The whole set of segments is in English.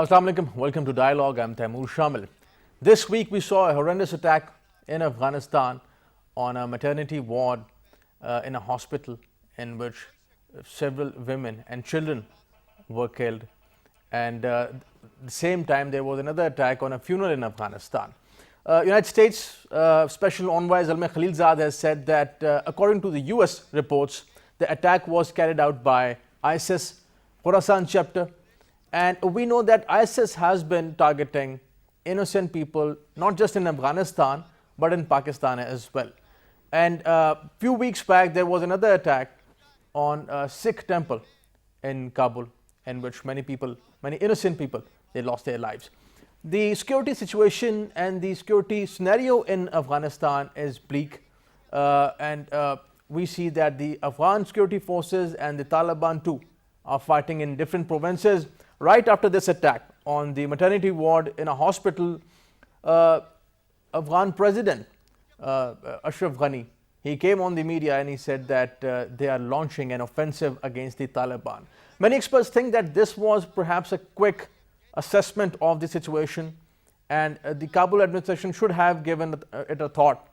Assalamu alaikum. Welcome to Dialogue. I'm Taimur Shamil. This week we saw a horrendous attack in Afghanistan on a maternity ward in a hospital in which several women and children were killed. And at the same time, there was another attack on a funeral in Afghanistan. United States Special Envoy Zalmay Khalilzad has said that according to the US reports, the attack was carried out by ISIS, Khorasan chapter. And we know that ISIS has been targeting innocent people, not just in Afghanistan, but in Pakistan as well. And a few weeks back, there was another attack on a Sikh temple in Kabul, in which many innocent people, they lost their lives. The security situation and the security scenario in Afghanistan is bleak. And we see that the Afghan security forces and the Taliban too are fighting in different provinces. Right after this attack on the maternity ward in a hospital, Afghan President Ashraf Ghani, he came on the media and he said that they are launching an offensive against the Taliban. Many experts think that this was perhaps a quick assessment of the situation, and the Kabul administration should have given it a thought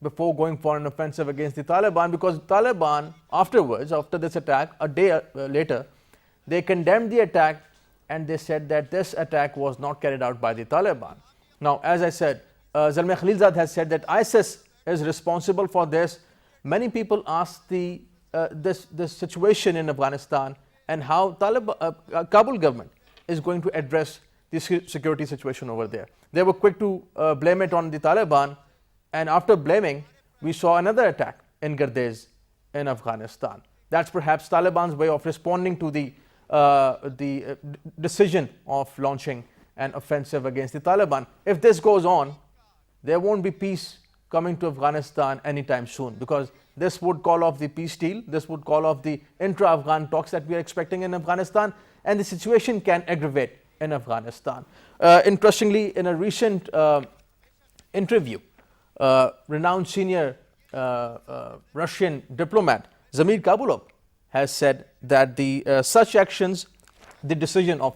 before going for an offensive against the Taliban, because Taliban afterwards, after this attack, a day later, they condemned the attack and they said that this attack was not carried out by the Taliban. Now, as I said, Zalmay Khalilzad has said that ISIS is responsible for this. Many people ask this situation in Afghanistan and how Kabul government is going to address the security situation over there. They were quick to blame it on the Taliban, and after blaming, we saw another attack in Gardez in Afghanistan. That's perhaps Taliban's way of responding to the decision of launching an offensive against the Taliban. If this goes on, there won't be peace coming to Afghanistan anytime soon, because this would call off the peace deal, this would call off the intra-Afghan talks that we are expecting in Afghanistan, and the situation can aggravate in Afghanistan. Interestingly, in a recent interview, renowned senior Russian diplomat Zamir Kabulov has said that such actions, the decision of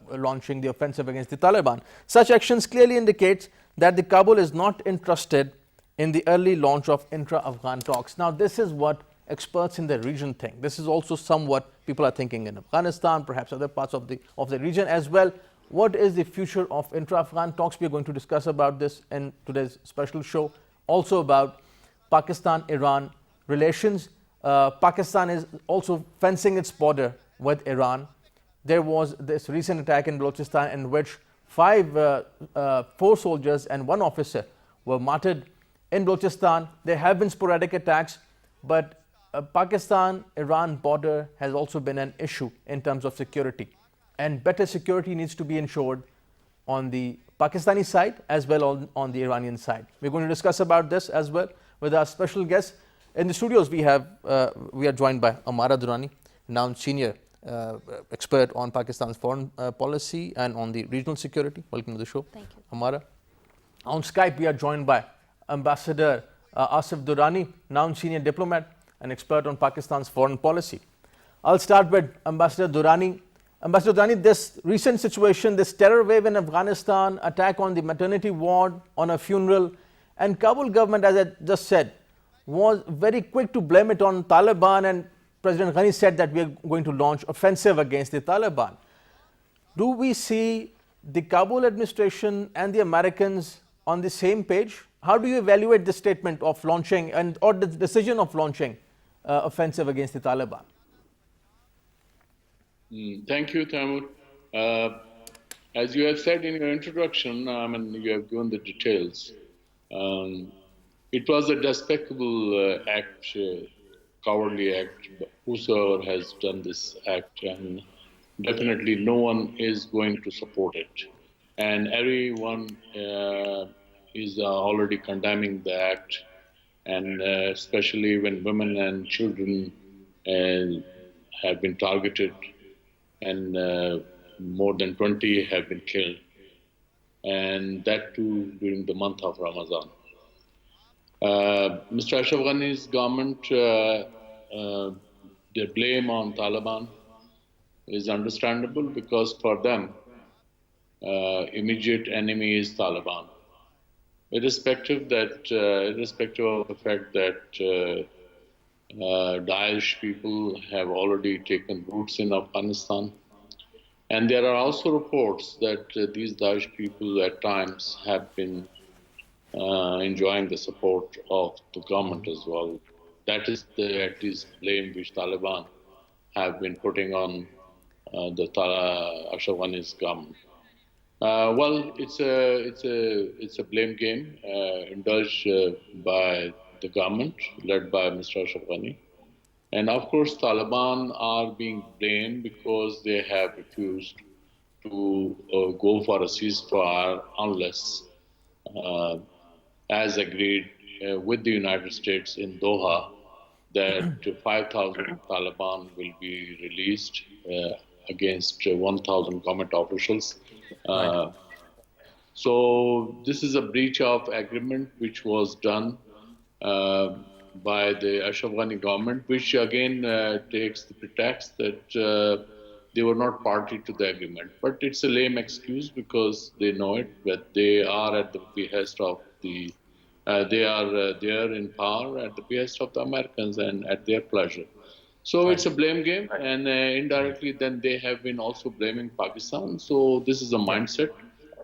launching the offensive against the Taliban, such actions clearly indicates that the Kabul is not interested in the early launch of intra-Afghan talks. Now, this is what experts in the region think. This is also somewhat people are thinking in Afghanistan, perhaps other parts of the region as well. What is the future of intra-Afghan talks? We are going to discuss about this in today's special show. Also about Pakistan-Iran relations. Pakistan is also fencing its border with Iran. There was this recent attack in Balochistan in which 4 soldiers and 1 officer were martyred in Balochistan. There have been sporadic attacks, but Pakistan-Iran border has also been an issue in terms of security, and better security needs to be ensured on the Pakistani side as well on the Iranian side. We're going to discuss about this as well with our special guests. In the studios, we are joined by Amara Durrani, renowned senior expert on Pakistan's foreign policy and on the regional security. Welcome to the show. Thank you. Amara. On Skype, we are joined by Ambassador Asif Durrani, renowned senior diplomat and expert on Pakistan's foreign policy. I'll start with Ambassador Durrani. Ambassador Durrani, this recent situation, this terror wave in Afghanistan, attack on the maternity ward, on a funeral, and Kabul government, as I just said, was very quick to blame it on Taliban, and President Ghani said that we are going to launch offensive against the Taliban. Do we see the Kabul administration and the Americans on the same page? How do you evaluate the statement of launching or the decision of launching offensive against the Taliban? Thank you, Taimur. As you have said in your introduction, you have given the details. It was a despicable act, cowardly act. Whosoever has done this act, and definitely no one is going to support it. And everyone is already condemning the act, and especially when women and children have been targeted, and more than 20 have been killed, and that too during the month of Ramadan. Mr. Ashraf Ghani's government, their blame on Taliban is understandable, because for them, immediate enemy is Taliban. Irrespective of the fact that Daesh people have already taken roots in Afghanistan, and there are also reports that these Daesh people at times have been enjoying the support of the government as well. That is the at least blame which Taliban have been putting on the Ashraf Ghani's government. Well, it's a blame game indulged by the government led by Mr. Ashraf Ghani, and of course Taliban are being blamed because they have refused to go for a ceasefire unless, uh, as agreed with the United States in Doha, that 5,000 Taliban will be released against 1,000 government officials. Right. So this is a breach of agreement which was done uh, by the Ashraf Ghani government, which again takes the pretext that they were not party to the agreement. But it's a lame excuse because they know it, that they are at the behest of the, they are there in power at the behest of the Americans and at their pleasure. So Right. it's a blame game, and indirectly, then they have been also blaming Pakistan. So this is a mindset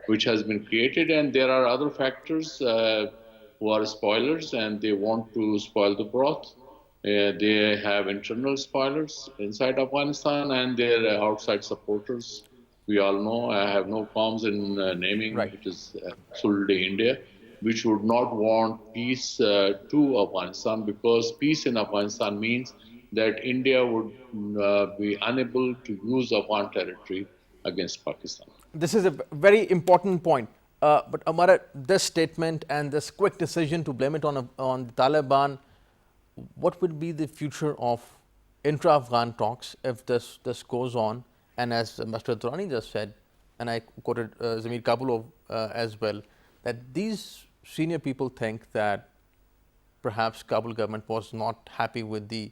which has been created, and there are other factors who are spoilers, and they want to spoil the broth. They have internal spoilers inside Afghanistan, and their outside supporters. We all know. I have no qualms in naming. Right. It is absolutely India, which would not want peace to Afghanistan, because peace in Afghanistan means that India would be unable to use Afghan territory against Pakistan. This is a very important point. But Amara, this statement and this quick decision to blame it on the Taliban, what would be the future of intra-Afghan talks if this goes on? And as Mr. Durrani just said, and I quoted Zamir Kabulov as well, that these senior people think that perhaps Kabul government was not happy with the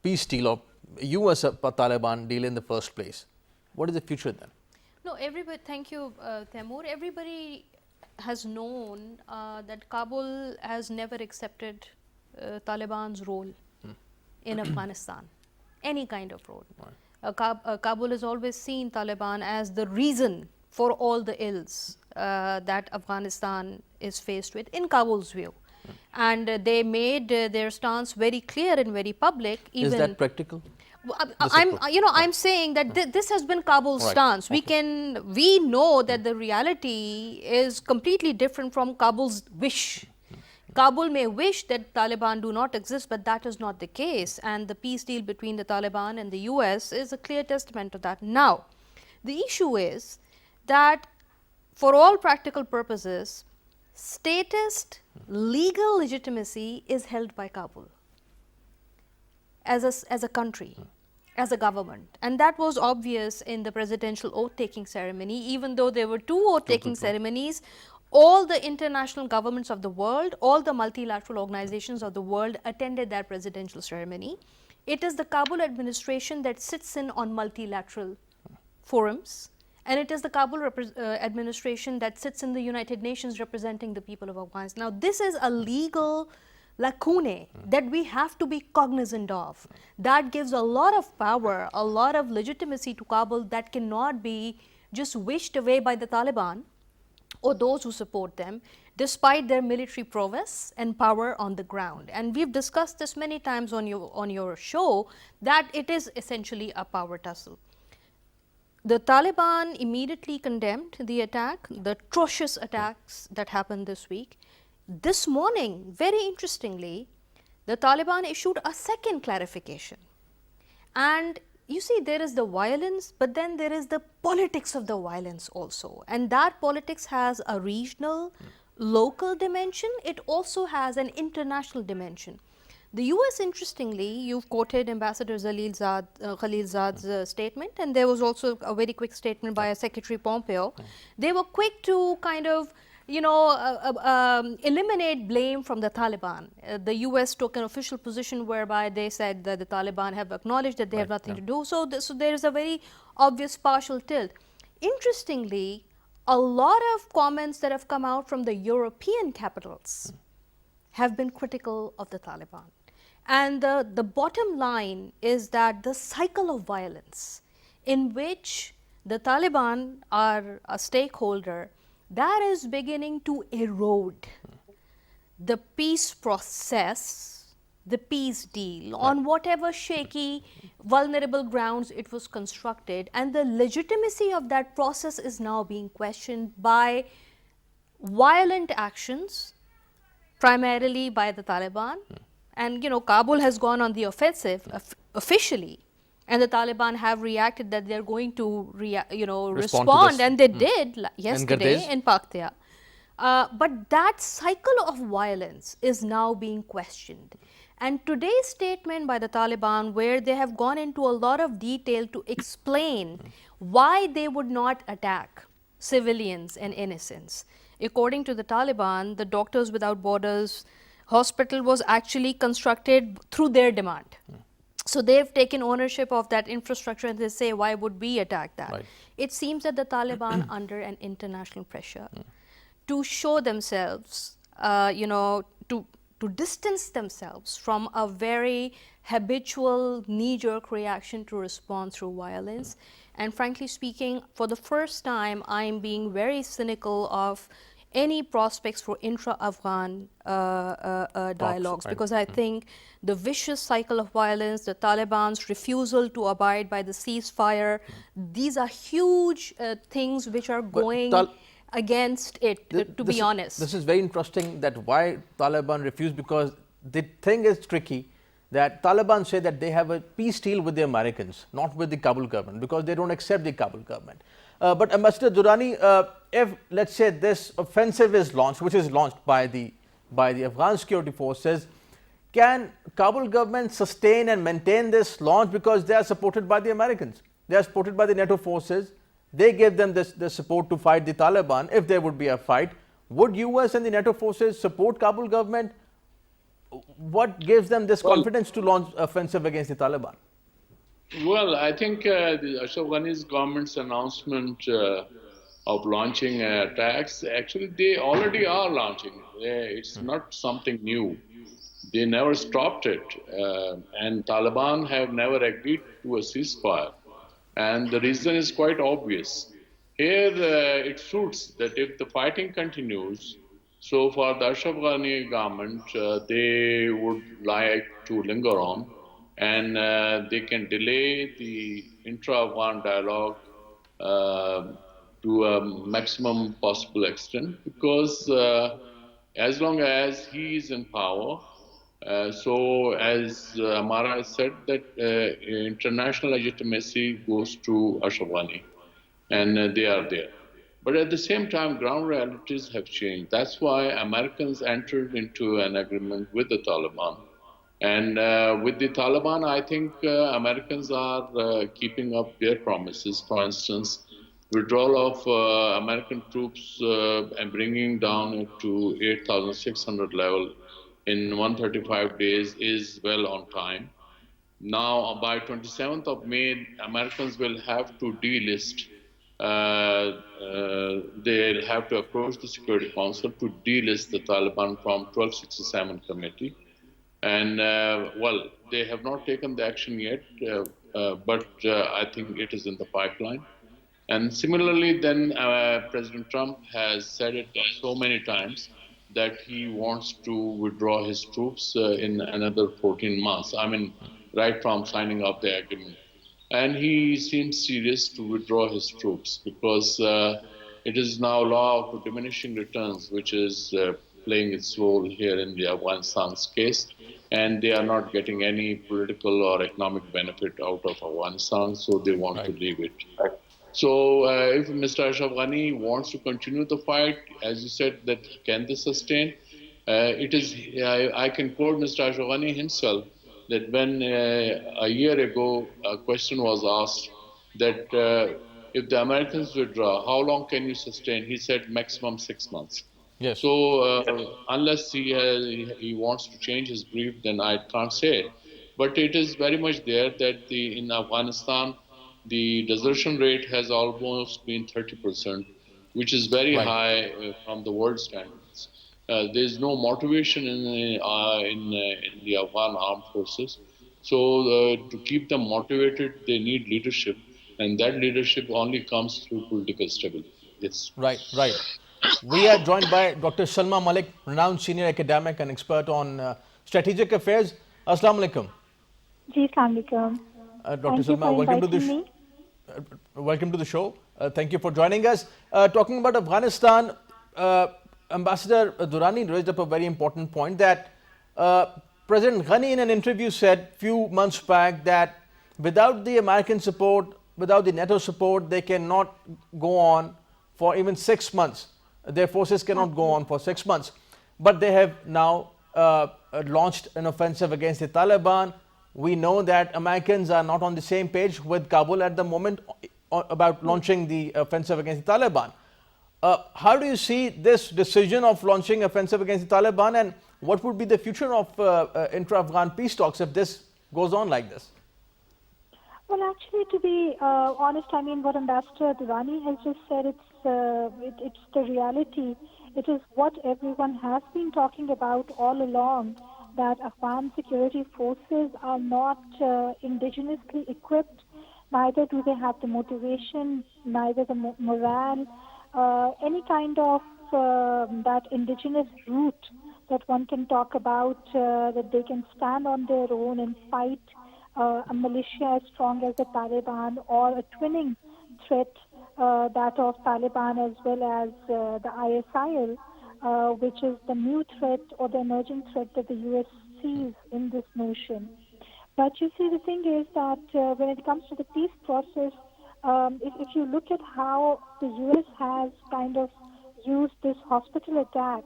peace deal of US Taliban deal in the first place. What is the future then? No, everybody, thank you, Taimur. Everybody has known that Kabul has never accepted Taliban's role in Afghanistan, any kind of role. Right. Kabul has always seen Taliban as the reason for all the ills that Afghanistan is faced with, in Kabul's view. And they made their stance very clear and very public. Is that practical? I'm saying that this has been Kabul's Right. stance. Okay. We know that the reality is completely different from Kabul's wish. Kabul may wish that Taliban do not exist, but that is not the case. And the peace deal between the Taliban and the US is a clear testament to that. Now, the issue is that for all practical purposes, statist legal legitimacy is held by Kabul as a country, as a government. And that was obvious in the presidential oath-taking ceremony. Even though there were two oath-taking ceremonies, all the international governments of the world, all the multilateral organizations of the world attended that presidential ceremony. It is the Kabul administration that sits in on multilateral forums, and it is the Kabul administration that sits in the United Nations representing the people of Afghanistan. Now, this is a legal lacune that we have to be cognizant of. That gives a lot of power, a lot of legitimacy to Kabul that cannot be just wished away by the Taliban or those who support them, despite their military prowess and power on the ground. And we've discussed this many times on your show, that it is essentially a power tussle. The Taliban immediately condemned the attack, the atrocious attacks that happened this week. This morning, very interestingly, the Taliban issued a second clarification. And you see, there is the violence, but then there is the politics of the violence also. And that politics has a regional, local dimension. It also has an international dimension. The US, interestingly, you've quoted Ambassador Khalilzad's statement, and there was also a very quick statement by Secretary Pompeo. They were quick to kind of eliminate blame from the Taliban. The US took an official position whereby they said that the Taliban have acknowledged that they have nothing to do. So there is a very obvious partial tilt. Interestingly, a lot of comments that have come out from the European capitals have been critical of the Taliban. And the bottom line is that the cycle of violence in which the Taliban are a stakeholder, that is beginning to erode the peace process, the peace deal, on whatever shaky, vulnerable grounds it was constructed. And the legitimacy of that process is now being questioned by violent actions, primarily by the Taliban. And Kabul has gone on the offensive officially, and the Taliban have reacted that they're going to respond, and they did yesterday in Paktia. But that cycle of violence is now being questioned. And today's statement by the Taliban, where they have gone into a lot of detail to explain why they would not attack civilians and innocents. According to the Taliban, the Doctors Without Borders hospital was actually constructed through their demand. So they've taken ownership of that infrastructure, and they say, why would we attack that? Right. It seems that the Taliban under an international pressure to show themselves, to distance themselves from a very habitual knee-jerk reaction to respond through violence. And frankly speaking, for the first time, I'm being very cynical of any prospects for intra-Afghan dialogues, right. because I think the vicious cycle of violence, the Taliban's refusal to abide by the ceasefire, these are huge things which are going against it, to be honest. This is very interesting that why Taliban refused, because the thing is tricky that Taliban say that they have a peace deal with the Americans, not with the Kabul government, because they don't accept the Kabul government. But Ambassador Durrani, if let's say this offensive is launched, which is launched by the Afghan security forces, can Kabul government sustain and maintain this launch, because they are supported by the Americans, they are supported by the NATO forces, they give them the support to fight the Taliban if there would be a fight. Would US and the NATO forces support Kabul government? What gives them this confidence to launch offensive against the Taliban? Well, I think the Ashraf Ghani's government's announcement of launching attacks, actually they already are launching. It's not something new. They never stopped it. And Taliban have never agreed to a ceasefire. And the reason is quite obvious. Here it suits that if the fighting continues, so for the Ashraf Ghani government, they would like to linger on, and they can delay the intra-Afghan dialogue to a maximum possible extent, because as long as he is in power, so as Amara has said, that international legitimacy goes to Ashraf Ghani, and they are there. But at the same time, ground realities have changed. That's why Americans entered into an agreement with the Taliban. And with the Taliban, I think Americans are keeping up their promises. For instance, withdrawal of American troops and bringing down it to 8,600 level in 135 days is well on time. Now, by 27th of May, Americans will have to delist. They'll have to approach the Security Council to delist the Taliban from 1267 committee. And, well, they have not taken the action yet, but I think it is in the pipeline. And similarly, then President Trump has said it so many times that he wants to withdraw his troops in another 14 months. I mean, right from signing up the agreement. And he seems serious to withdraw his troops, because it is now law of diminishing returns, which is playing its role here in the Afghanistan's case. And they are not getting any political or economic benefit out of Afghanistan, so they want to leave it. So if Mr. Ashraf Ghani wants to continue the fight, as you said, that can they sustain? It is. I can quote Mr. Ashraf Ghani himself, that when a year ago a question was asked that if the Americans withdraw, how long can you sustain? He said maximum 6 months. Yes. So unless he wants to change his brief, then I can't say. But it is very much there that in Afghanistan, the desertion rate has almost been 30%. which is very Right. high from the world standards. There is no motivation in the Afghan armed forces. So to keep them motivated, they need leadership, and that leadership only comes through political stability. Yes. Right, right. We are joined by Dr. Salma Malik, renowned senior academic and expert on strategic affairs. Assalamu alaikum. Ji, Assalamualaikum. Dr. Thank you Salma, for welcome to inviting the me. welcome to the show. Thank you for joining us. Talking about Afghanistan, Ambassador Durrani raised up a very important point that President Ghani in an interview said few months back that without the American support, without the NATO support, they cannot go on for even 6 months. Their forces cannot go on for 6 months. But they have now launched an offensive against the Taliban. We know that Americans are not on the same page with Kabul at the moment about launching the offensive against the Taliban. How do you see this decision of launching offensive against the Taliban, and what would be the future of intra-Afghan peace talks if this goes on like this? Well, actually, to be honest, I mean, what Ambassador Durrani has just said, it's the reality. It is what everyone has been talking about all along, that Afghan security forces are not indigenously equipped. Neither do they have the motivation, neither the morale, any kind of that indigenous route that one can talk about, that they can stand on their own and fight a militia as strong as the Taliban, or a twinning threat, that of Taliban as well as the ISIL, which is the new threat or the emerging threat that the US sees in this notion. But you see, the thing is that when it comes to the peace process, if you look at how the US has kind of used this hospital attack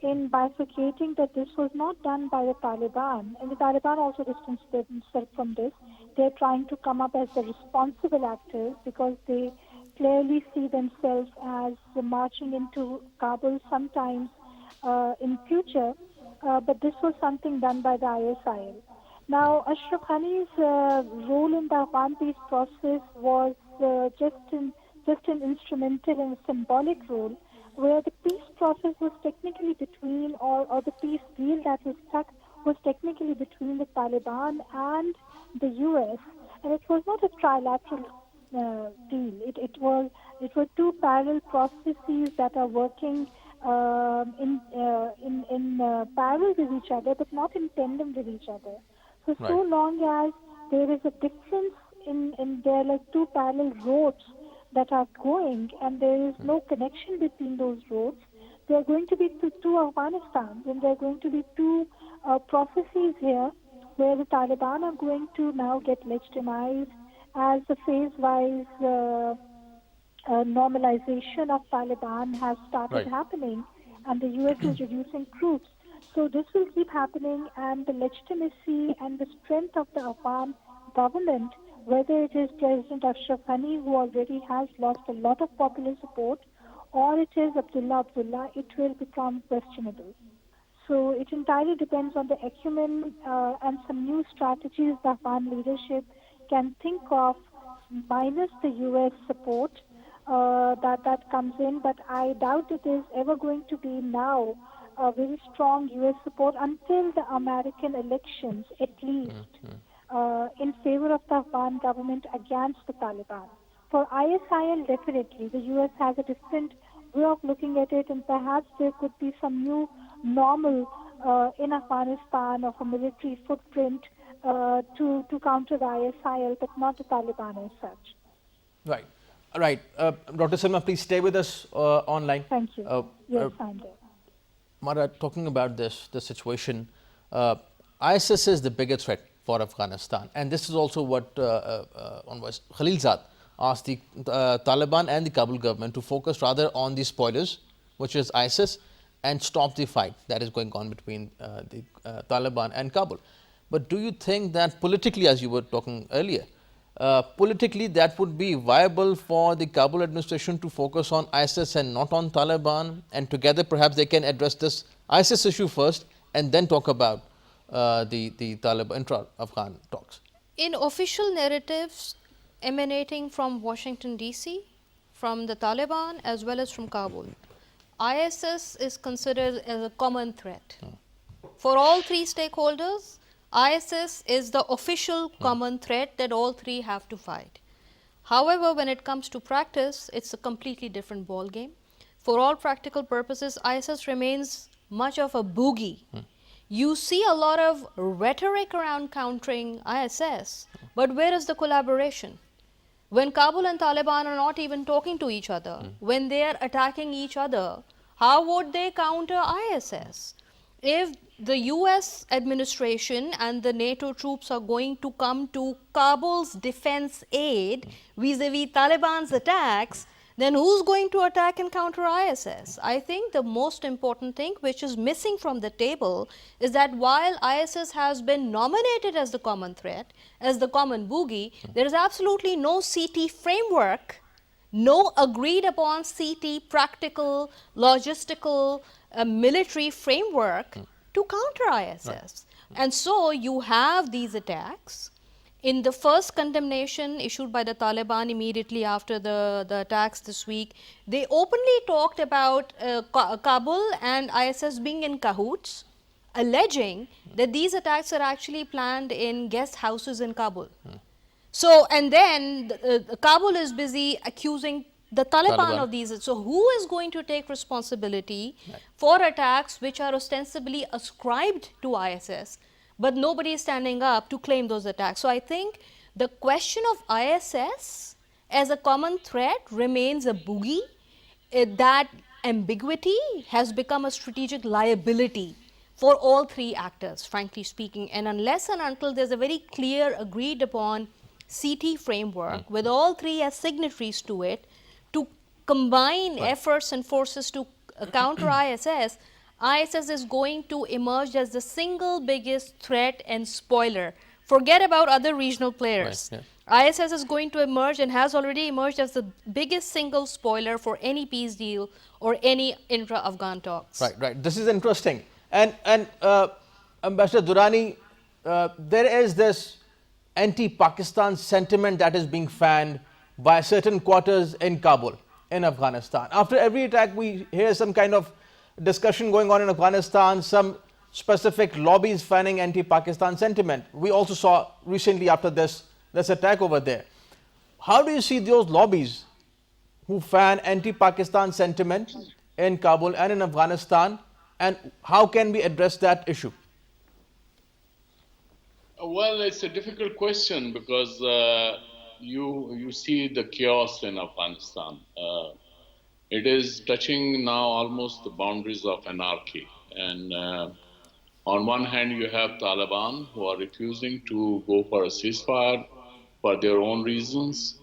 in bifurcating that this was not done by the Taliban, and the Taliban also distanced themselves from this. They're trying to come up as the responsible actors because they clearly see themselves as marching into Kabul sometimes in future, but this was something done by the ISIL. Now, Ashraf Ghani's role in the Afghan peace process was just an instrumental and symbolic role, where the peace process was technically between, or the peace deal that was struck was technically between the Taliban and the US, and it was not a trilateral deal. It was two parallel processes that are working in parallel with each other, but not in tandem with each other. So Right. so long as there is a difference in there, like two parallel roads that are going, and there is no connection between those roads, there are going to be two Afghanistans, and there are going to be two processes here where the Taliban are going to now get legitimized as the phase-wise normalization of Taliban has started Right. happening, and the US is reducing troops. So this will keep happening, and the legitimacy and the strength of the Afghan government, whether it is President Ashraf Ghani, who already has lost a lot of popular support, or it is Abdullah, it will become questionable. So it entirely depends on the acumen and some new strategies the Afghan leadership can think of, minus the US support that comes in. But I doubt it is ever going to be now a very strong US support until the American elections, at least, in favor of the Afghan government against the Taliban. For ISIL, definitely, the US has a different way of looking at it, and perhaps there could be some new normal in Afghanistan of a military footprint to counter the ISIL, but not the Taliban as such. Right. Right. Dr. Salma, please stay with us online. Thank you. Yes, I'm there. Mara, talking about this situation, ISIS is the biggest threat for Afghanistan, and this is also what Khalilzad asked the Taliban and the Kabul government to focus rather on the spoilers, which is ISIS, and stop the fight that is going on between the Taliban and Kabul. But do you think that politically, as you were talking earlier, politically that would be viable for the Kabul administration to focus on ISIS and not on Taliban, and together perhaps they can address this ISIS issue first and then talk about the Taliban intra-Afghan talks? In official narratives emanating from Washington DC, from the Taliban as well as from Kabul. ISS is considered as a common threat. For all three stakeholders, ISS is the official common threat that all three have to fight. However, when it comes to practice, it's a completely different ball game. For all practical purposes, ISS remains much of a boogie. You see a lot of rhetoric around countering ISS, but where is the collaboration? When Kabul and Taliban are not even talking to each other, when they are attacking each other, how would they counter ISS? If the US administration and the NATO troops are going to come to Kabul's defense aid vis-a-vis Taliban's attacks, then who's going to attack and counter ISS? I think the most important thing which is missing from the table is that while ISS has been nominated as the common threat, as the common boogie, there is absolutely no CT framework, no agreed upon CT practical, logistical, military framework to counter ISS. And so you have these attacks. In the first condemnation issued by the Taliban immediately after the attacks this week, they openly talked about Kabul and ISS being in cahoots, alleging that these attacks are actually planned in guest houses in Kabul. So, and then Kabul is busy accusing the Taliban of these. So, who is going to take responsibility for attacks which are ostensibly ascribed to ISS, but nobody is standing up to claim those attacks? So, I think the question of ISS as a common threat remains a boogie. That ambiguity has become a strategic liability for all three actors, frankly speaking. And unless and until there's a very clear, agreed upon CT framework with all three as signatories to it, to combine efforts and forces to counter ISS, ISS is going to emerge as the single biggest threat and spoiler. Forget about other regional players. ISS is going to emerge and has already emerged as the biggest single spoiler for any peace deal or any intra-Afghan talks. Right. This is interesting. And Ambassador Durrani, there is this anti-Pakistan sentiment that is being fanned by certain quarters in Kabul, in Afghanistan. After every attack, we hear some kind of discussion going on in Afghanistan, some specific lobbies fanning anti-Pakistan sentiment. We also saw recently after this attack over there. How do you see those lobbies who fan anti-Pakistan sentiment in Kabul and in Afghanistan, and how can we address that issue? Well, it's a difficult question because you see the chaos in Afghanistan. It is touching now almost the boundaries of anarchy. And on one hand, you have Taliban who are refusing to go for a ceasefire for their own reasons.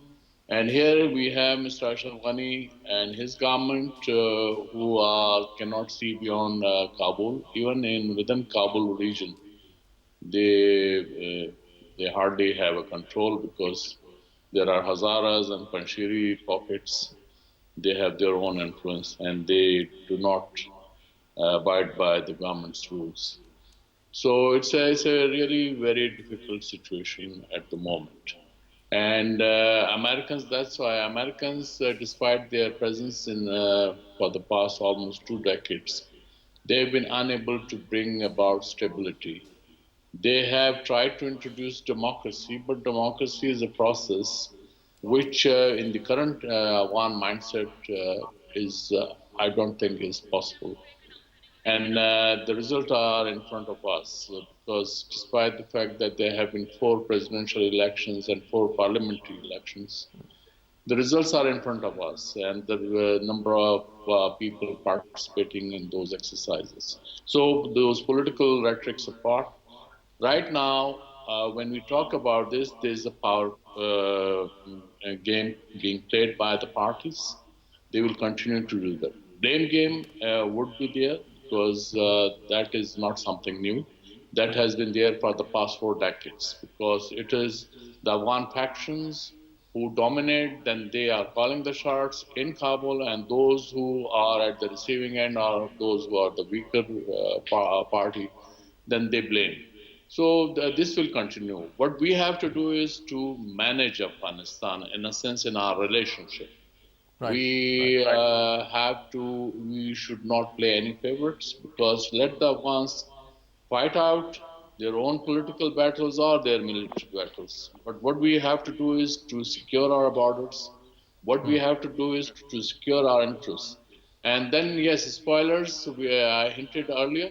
And here we have Mr. Ashraf Ghani and his government who cannot see beyond Kabul, even within Kabul region. They hardly have a control because there are Hazaras and Panjshiri pockets. They have their own influence and they do not abide by the government's rules. So it's a really very difficult situation at the moment. And Americans, that's why Americans, despite their presence for the past almost 2 decades, they've been unable to bring about stability. They have tried to introduce democracy, but democracy is a process which in the current one mindset I don't think is possible. And the results are in front of us because despite the fact that there have been 4 presidential elections and 4 parliamentary elections, the results are in front of us and the number of people participating in those exercises. So those political rhetorics apart, right now, when we talk about this, there's a power game being played by the parties. They will continue to do that. Blame game would be there because that is not something new. That has been there for the past 4 decades because it is the Afghan factions who dominate, then they are calling the shots in Kabul, and those who are at the receiving end are those who are the weaker party, then they blame. So this will continue. What we have to do is to manage Afghanistan, in a sense, in our relationship. Right, We should not play any favorites, because let the Afghans fight out their own political battles or their military battles. But what we have to do is to secure our borders. What we have to do is to secure our interests. And then, yes, spoilers, I hinted earlier,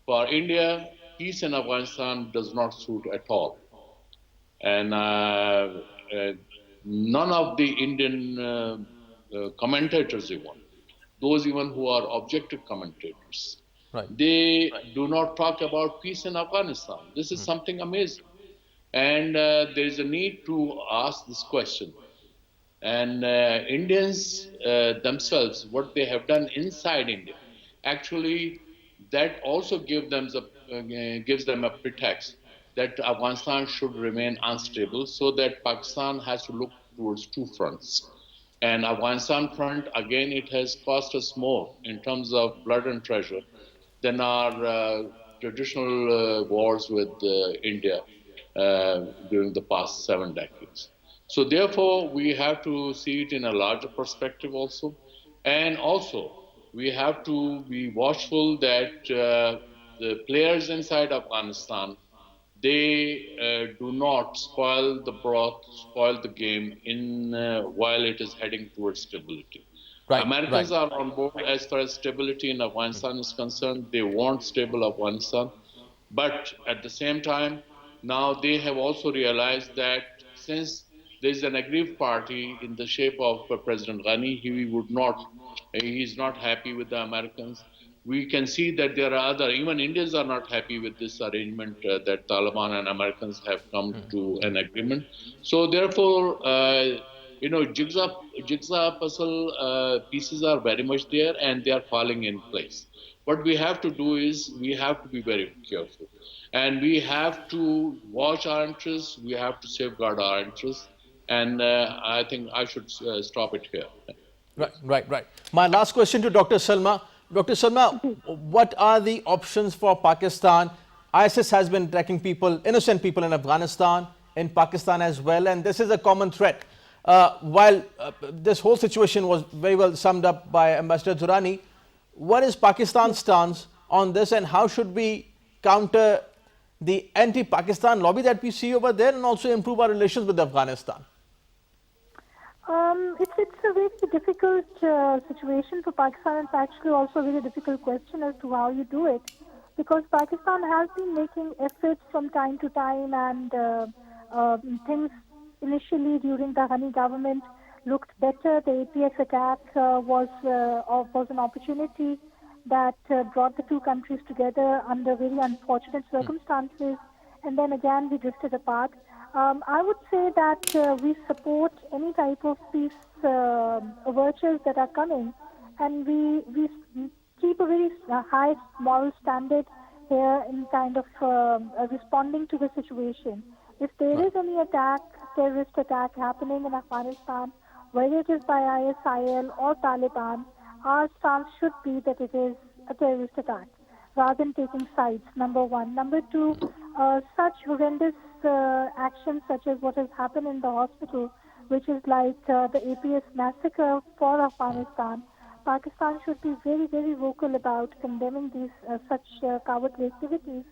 for India, peace in Afghanistan does not suit at all. And none of the Indian commentators, even those even who are objective commentators, right. they do not talk about peace in Afghanistan. This is something amazing. And there is a need to ask this question. And Indians themselves, what they have done inside India, actually, that also gives them a pretext that Afghanistan should remain unstable, so that Pakistan has to look towards two fronts. And Afghanistan front, again, it has cost us more in terms of blood and treasure than our traditional wars with India during the past 7 decades. So therefore, we have to see it in a larger perspective also. And also, we have to be watchful that the players inside Afghanistan, they do not spoil the broth, spoil the game while it is heading towards stability. Right, Americans right. are on board as far as stability in Afghanistan is concerned. They want stable Afghanistan. But at the same time, now they have also realized that since there is an aggrieved party in the shape of President Ghani, he is not happy with the Americans. We can see that there are even Indians are not happy with this arrangement that Taliban and Americans have come to an agreement. So therefore, jigsaw puzzle pieces are very much there, and they are falling in place. What we have to do is we have to be very careful, and we have to watch our interests. We have to safeguard our interests, and I think I should stop it here. Right, right, right. My last question to Dr. Salma. Dr. Salma, what are the options for Pakistan? ISIS has been attacking people, innocent people in Afghanistan, in Pakistan as well, and this is a common threat. While this whole situation was very well summed up by Ambassador Durrani, what is Pakistan's stance on this, and how should we counter the anti-Pakistan lobby that we see over there, and also improve our relations with Afghanistan? It's a very difficult situation for Pakistan. It's actually also a very difficult question as to how you do it, because Pakistan has been making efforts from time to time, and things initially during the Ghani government looked better. The APS attack was an opportunity that brought the two countries together under very unfortunate circumstances, and then again we drifted apart. I would say that we support any type of peace overtures that are coming, and we keep a very high moral standard here in kind of responding to the situation. If there is any terrorist attack happening in Afghanistan, whether it is by ISIL or Taliban, our stance should be that it is a terrorist attack, rather than taking sides, number one. Number two, such horrendous actions such as what has happened in the hospital, which is like the APS massacre for Afghanistan, Pakistan should be very, very vocal about condemning these such cowardly activities.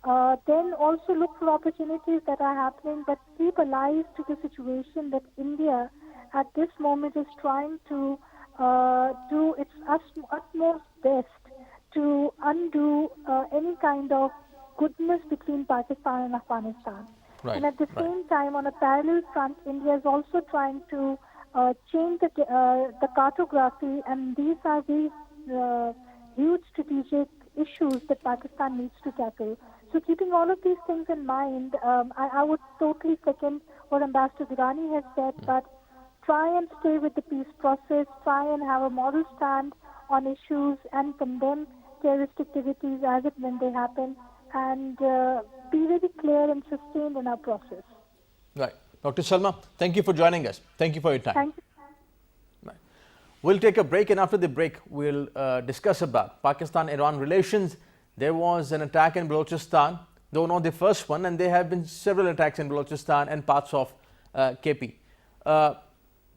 Then also look for opportunities that are happening, but keep alive to the situation that India at this moment is trying to do its utmost best to undo any kind of goodness between Pakistan and Afghanistan. Right, and at the same time, on a parallel front, India is also trying to change the cartography, and these are these huge strategic issues that Pakistan needs to tackle. So keeping all of these things in mind, I would totally second what Ambassador Durrani has said, but try and stay with the peace process, try and have a moral stand on issues and condemn terrorist activities as it when they happen, and be very clear and sustained in our process. Right. Dr. Salma, thank you for joining us. Thank you for your time. Thank you. Right. We'll take a break, and after the break, we'll discuss about Pakistan-Iran relations. There was an attack in Balochistan, though not the first one, and there have been several attacks in Balochistan and parts of KP.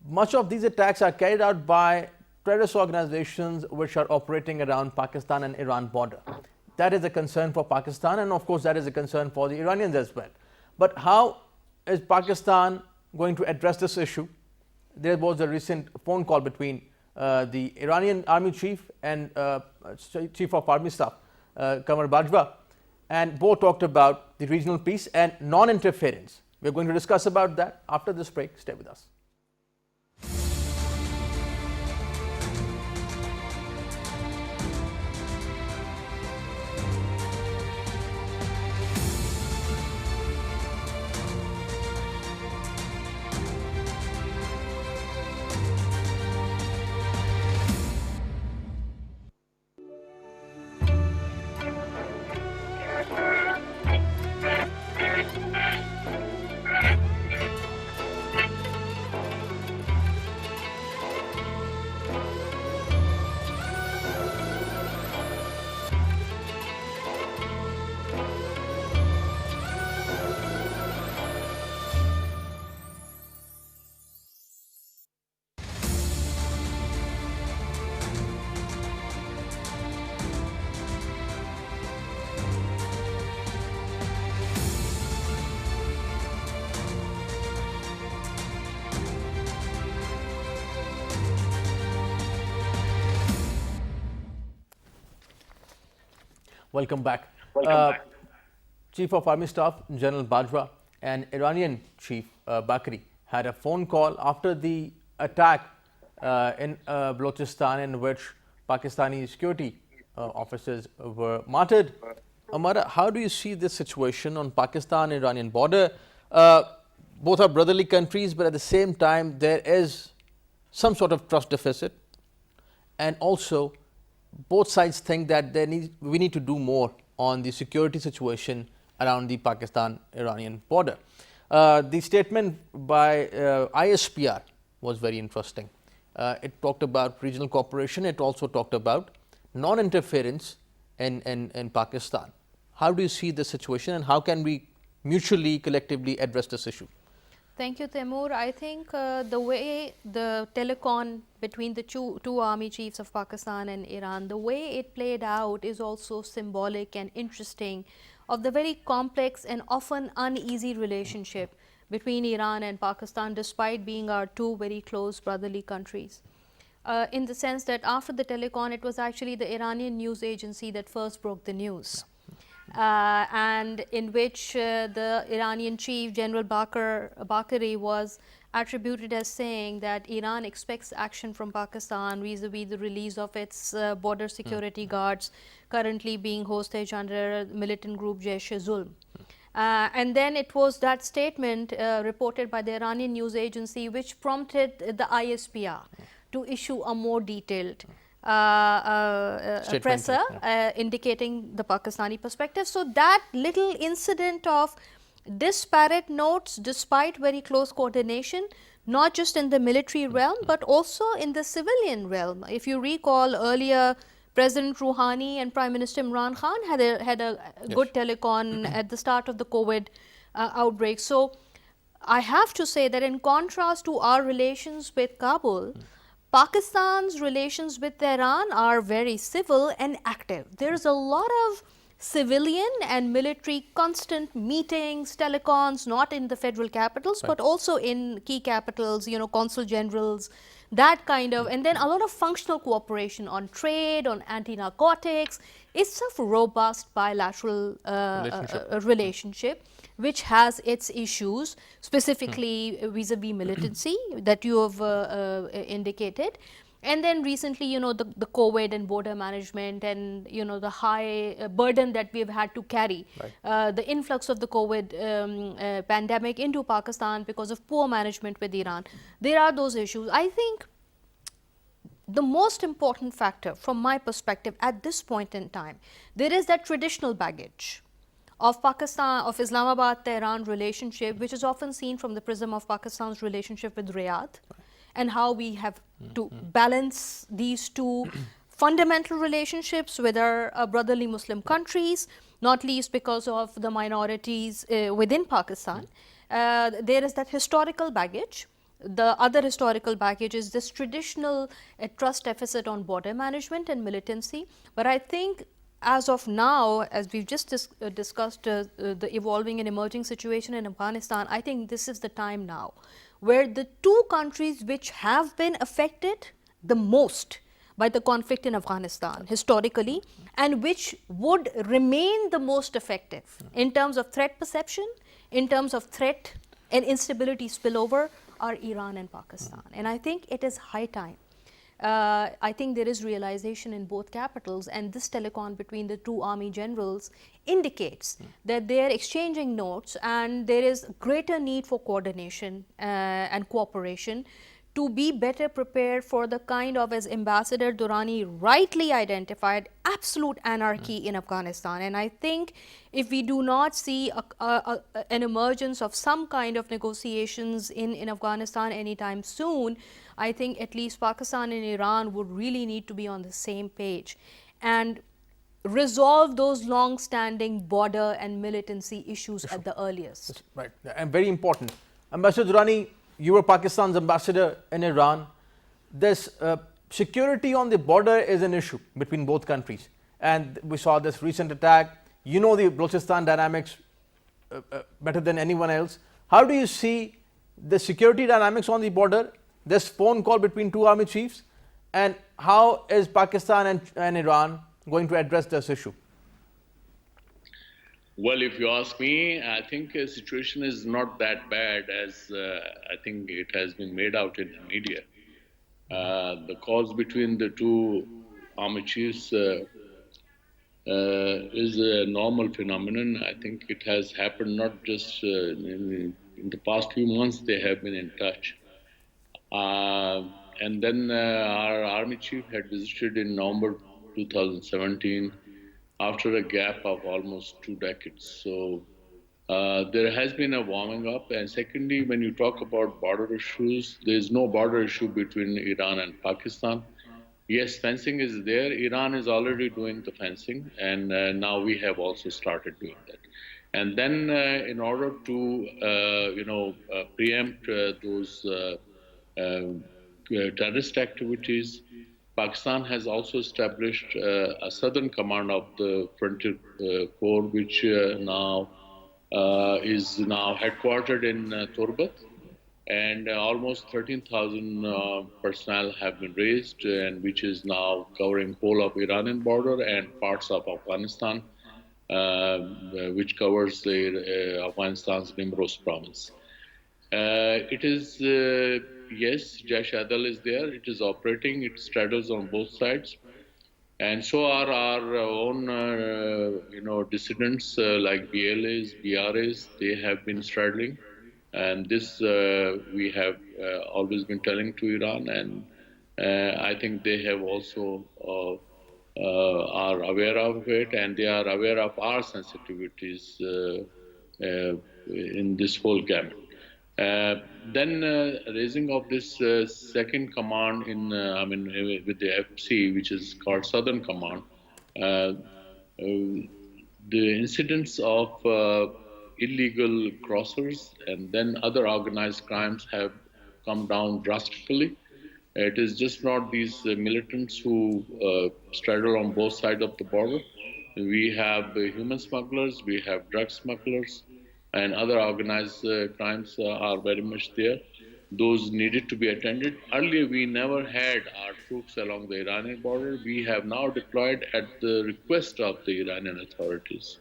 much of these attacks are carried out by terrorist organizations which are operating around Pakistan and Iran border. That is a concern for Pakistan, and of course that is a concern for the Iranians as well. But how is Pakistan going to address this issue? There was a recent phone call between the Iranian army chief and chief of army staff, Qamar Bajwa, and both talked about the regional peace and non-interference. We're going to discuss about that after this break. Stay with us. Welcome back. Chief of Army Staff General Bajwa and Iranian Chief Bakri had a phone call after the attack in Balochistan, in which Pakistani security officers were martyred. Amara, how do you see this situation on Pakistan-Iranian border? Both are brotherly countries, but at the same time there is some sort of trust deficit, and also both sides think that we need to do more on the security situation around the Pakistan-Iranian border. The statement by ISPR was very interesting. It talked about regional cooperation. It also talked about non-interference in Pakistan. How do you see the situation, and how can we mutually, collectively address this issue? Thank you, Taimur. I think the way the telecon between the two army chiefs of Pakistan and Iran, the way it played out is also symbolic and interesting of the very complex and often uneasy relationship between Iran and Pakistan, despite being our two very close brotherly countries. In the sense that after the telecon, it was actually the Iranian news agency that first broke the news. And in which the Iranian chief, General Bakri, was attributed as saying that Iran expects action from Pakistan vis-a-vis the release of its border security guards currently being hostage under militant group Jaish-e-Zulm. And then it was that statement reported by the Iranian news agency which prompted the ISPR to issue a more detailed presser indicating the Pakistani perspective. So that little incident of disparate notes despite very close coordination, not just in the military realm but also in the civilian realm. If you recall, earlier President Rouhani and Prime Minister Imran Khan had a good telecon at the start of the COVID outbreak. So I have to say that in contrast to our relations with Kabul, Pakistan's relations with Iran are very civil and active. There is a lot of civilian and military constant meetings, telecons, not in the federal capitals, but also in key capitals, consul generals, that kind of, and then a lot of functional cooperation on trade, on anti-narcotics. It's a robust bilateral relationship which has its issues, specifically vis-a-vis militancy that you have indicated. And then recently, the COVID and border management and, the high burden that we've had to carry, the influx of the COVID pandemic into Pakistan because of poor management with Iran. There are those issues. I think the most important factor from my perspective at this point in time, there is that traditional baggage of Pakistan, of Islamabad-Tehran relationship, which is often seen from the prism of Pakistan's relationship with Riyadh, and how we have to balance these two fundamental relationships with our brotherly Muslim countries, not least because of the minorities within Pakistan. There is that historical baggage, the other historical baggage is this traditional trust deficit on border management and militancy. But I think as of now, as we've just discussed the evolving and emerging situation in Afghanistan, I think this is the time now where the two countries which have been affected the most by the conflict in Afghanistan historically, and which would remain the most effective in terms of threat perception, in terms of threat and instability spillover, are Iran and Pakistan. And I think it is high time. I think there is realization in both capitals, and this telecon between the two army generals indicates that they are exchanging notes, and there is greater need for coordination and cooperation to be better prepared for the kind of, as Ambassador Durrani rightly identified, absolute anarchy in Afghanistan. And I think if we do not see an emergence of some kind of negotiations in Afghanistan anytime soon, I think at least Pakistan and Iran would really need to be on the same page and resolve those long-standing border and militancy issues at the earliest. Right, and very important. Ambassador Durrani, you were Pakistan's ambassador in Iran. This security on the border is an issue between both countries. And we saw this recent attack. You know the Balochistan dynamics better than anyone else. How do you see the security dynamics on the border, this phone call between two army chiefs, and how is Pakistan and Iran going to address this issue? Well, if you ask me, I think the situation is not that bad as I think it has been made out in the media. The calls between the two army chiefs is a normal phenomenon. I think it has happened not just in the past few months, they have been in touch. And then our army chief had visited in November 2017 after a gap of almost 2 decades. So there has been a warming up. And secondly, when you talk about border issues, there is no border issue between Iran and Pakistan. Yes, fencing is there. Iran is already doing the fencing, and now we have also started doing that. And then in order to, preempt those terrorist activities, Pakistan has also established a southern command of the Frontier Corps, which now is now headquartered in Turbat, and almost 13,000 personnel have been raised, and which is now covering whole of Iranian border and parts of Afghanistan, which covers the Afghanistan's Nimroz province. It is yes, Jaish Adal is there. It is operating. It straddles on both sides, and so are our own, dissidents like BLAs, BRAs. They have been straddling, and this we have always been telling to Iran, and I think they have also are aware of it, and they are aware of our sensitivities in this whole gamut. Then raising of this second command with the FC, which is called Southern Command, the incidents of illegal crossers and then other organized crimes have come down drastically. It is just not these militants who straddle on both sides of the border. We have human smugglers, we have drug smugglers, and other organized crimes are very much there. Those needed to be attended. Earlier, we never had our troops along the Iranian border. We have now deployed at the request of the Iranian authorities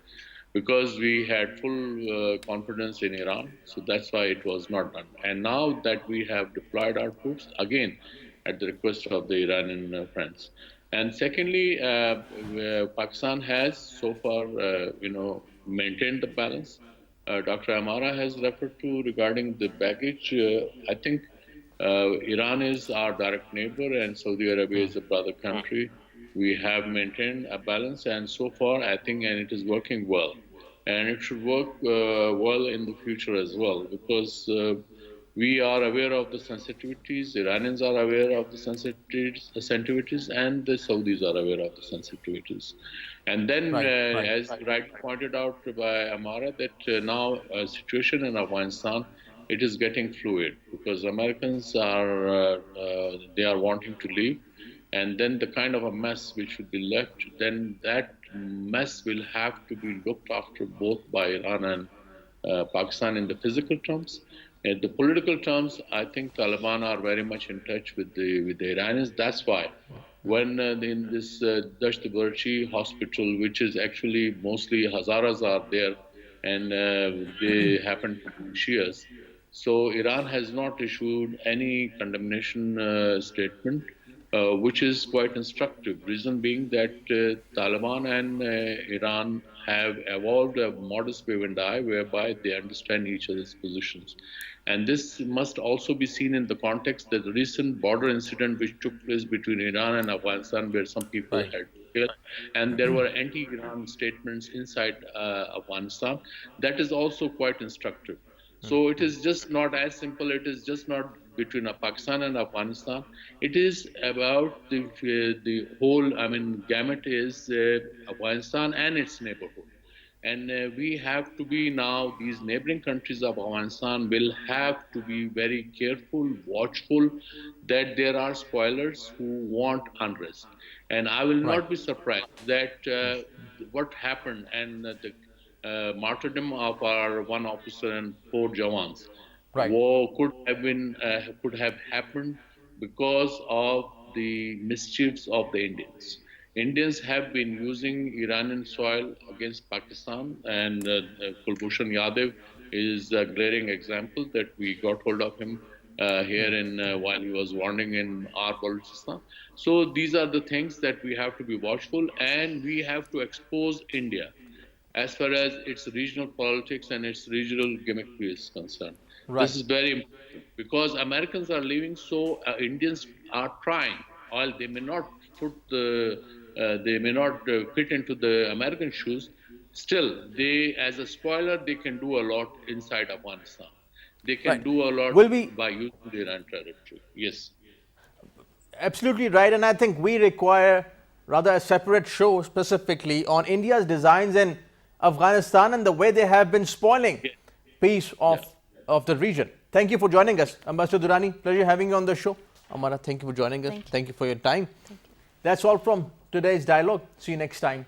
because we had full confidence in Iran. So that's why it was not done. And now that we have deployed our troops, again, at the request of the Iranian friends. And secondly, Pakistan has so far, maintained the balance. Dr. Amara has referred to regarding the baggage. I think Iran is our direct neighbor and Saudi Arabia is a brother country. We have maintained a balance, and so far I think, and it is working well. And it should work well in the future as well, because we are aware of the sensitivities, Iranians are aware of the sensitivities, and the Saudis are aware of the sensitivities. And then, as rightly pointed out by Amara, that now situation in Afghanistan it is getting fluid because Americans are they are wanting to leave, and then the kind of a mess which should be left, then that mess will have to be looked after both by Iran and Pakistan in the physical terms. In the political terms, I think Taliban are very much in touch with the Iranians. That's why when in this Dasht Barchi hospital, which is actually mostly Hazaras are there, and they happen to be Shias. So Iran has not issued any condemnation statement, which is quite instructive. Reason being that Taliban and Iran have evolved a modus vivendi whereby they understand each other's positions. And this must also be seen in the context that the recent border incident which took place between Iran and Afghanistan, where some people Right. had killed, and there were anti-Iran statements inside Afghanistan. That is also quite instructive. So it is just not as simple. It is just not between Pakistan and Afghanistan. It is about the whole. I mean, gamut is Afghanistan and its neighborhood. And we have to be now, these neighboring countries of Afghanistan will have to be very careful, watchful that there are spoilers who want unrest. And I will Right. not be surprised that what happened and the martyrdom of our one officer and four Jawans Right. could have happened because of the mischiefs of the Indians. Indians have been using Iranian soil against Pakistan, and Kulbhushan Yadav is a glaring example that we got hold of him here in while he was wandering in our Balochistan. So these are the things that we have to be watchful, and we have to expose India as far as its regional politics and its regional gimmickry is concerned. Right. This is very important because Americans are leaving, so Indians are trying. While they may not they may not fit into the American shoes, still, they, as a spoiler, they can do a lot inside Afghanistan. They can Right. do a lot Will we- by using the Iran territory. Yes. Absolutely right, and I think we require rather a separate show specifically on India's designs in Afghanistan and the way they have been spoiling peace of the region. Thank you for joining us, Ambassador Durrani. Pleasure having you on the show. Amara, thank you for joining us. Thank you for your time. That's all from today's dialogue. See you next time.